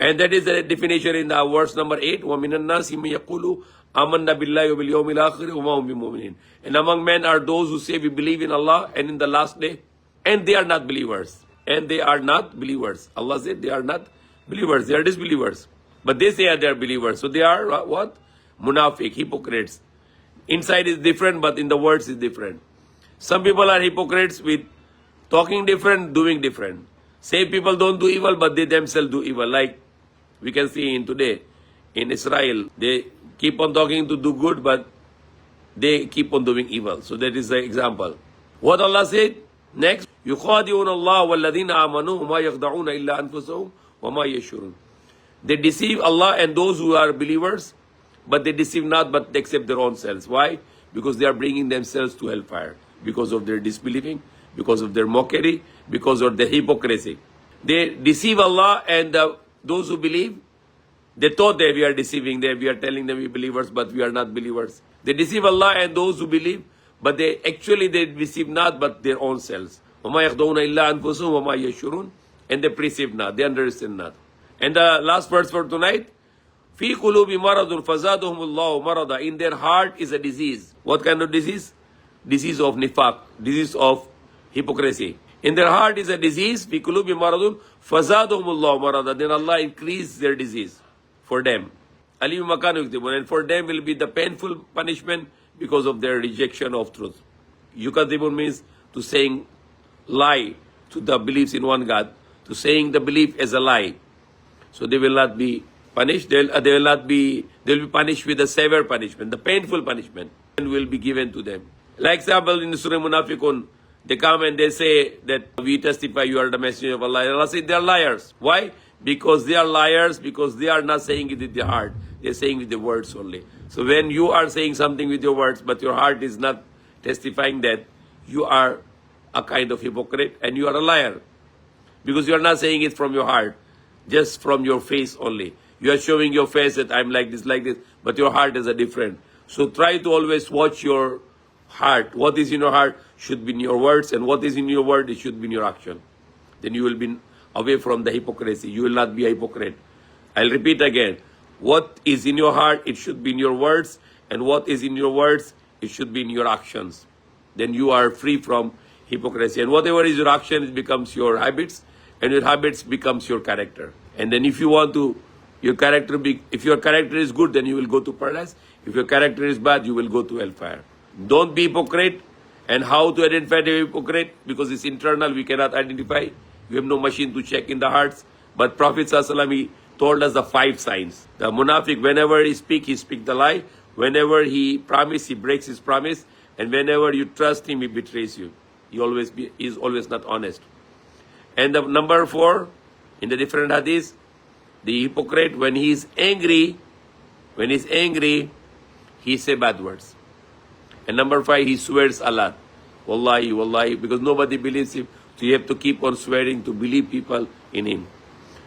And that is the definition in the verse number 8. وَمِنَ النَّاسِ مَن يَقُولُ آمَنَّا بِاللَّهِ وَبِالْيَوْمِ الْآخِرِ وَمَا هُم بِمُؤْمِنِينَ. And among men are those who say we believe in Allah and in the last day, and they are not believers. And they are not believers. Allah said they are not believers. They are disbelievers. But they say they are believers. So they are what? Munafiq, hypocrites. Inside is different, but in the words is different. Some people are hypocrites with talking different, doing different. Same people don't do evil, but they themselves do evil. Like we can see in today, in Israel, they keep on talking to do good, but they keep on doing evil. So that is the example. What Allah said next, يُخَادِعُونَ اللَّهَ وَالَّذِينَ آمَنُوا وَمَا يَخْدَعُونَ إِلَّا أَنفُسَهُمْ وَمَا يَشْعُرُونَ. They deceive Allah and those who are believers, but they deceive not but except their own selves. Why? Because they are bringing themselves to hellfire. Because of their disbelieving, because of their mockery, because of their hypocrisy. They deceive Allah and those who believe, they thought that we are deceiving them, we are telling them we are believers, but we are not believers. They deceive Allah and those who believe, but they deceive not but their own selves. وَمَا يَخْدَعُونَ إِلَّا أَنفُسَهُمْ وَمَا يَشْعُرُونَ. And they perceive not, they understand not. And the last verse for tonight, فِي قُلُوبِ مَرَضٌ فَزَادُهُمُ اللَّهُ مَرَضًا. In their heart is a disease. What kind of disease? Disease of nifaq, disease of hypocrisy. In their heart is a disease, فِي قُلُوبِ مَرَضٌ فَزَادُهُمُ اللَّهُ مَرَضًا. Then Allah increase their disease for them. And for them will be the painful punishment because of their rejection of truth. Yukadibun means to saying lie to the beliefs in one God, to saying the belief as a lie. So they will not be punished. They will be punished with a severe punishment, the painful punishment, and will be given to them. Like example in Surah Munafiqun, they come and they say that we testify you are the messenger of Allah. Allah said they are liars. Why? Because they are liars, because they are not saying it with their heart. They are saying with the words only. So when you are saying something with your words, but your heart is not testifying that, you are a kind of hypocrite and you are a liar. Because you are not saying it from your heart, just from your face only. You are showing your face that I'm like this, but your heart is a different. So try to always watch your heart. What is in your heart should be in your words, and what is in your word, it should be in your action. Then you will be away from the hypocrisy. You will not be a hypocrite. I'll repeat again. What is in your heart, it should be in your words, and what is in your words, it should be in your actions. Then you are free from hypocrisy. And whatever is your action, it becomes your habits, and your habits becomes your character. And then if you want to, if your character is good, then you will go to paradise. If your character is bad, you will go to hellfire. Don't be hypocrite. And how to identify the hypocrite? Because it's internal, we cannot identify. We have no machine to check in the hearts. But Prophet ﷺ told us the 5 signs. The munafiq, whenever he speaks the lie. Whenever he promises, he breaks his promise. And whenever you trust him, he betrays you. He is always not honest. And the number 4, in the different hadiths, the hypocrite, when he is angry, he say bad words. And number 5, he swears a lot. Wallahi, wallahi, because nobody believes him. So you have to keep on swearing to believe people in him.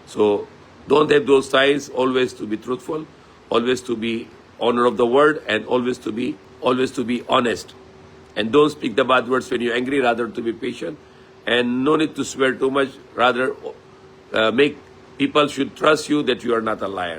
So don't have those signs. Always to be truthful, always to be honor of the word, and always to be honest. And don't speak the bad words when you're angry, rather to be patient. And no need to swear too much, rather make people should trust you that you are not a liar.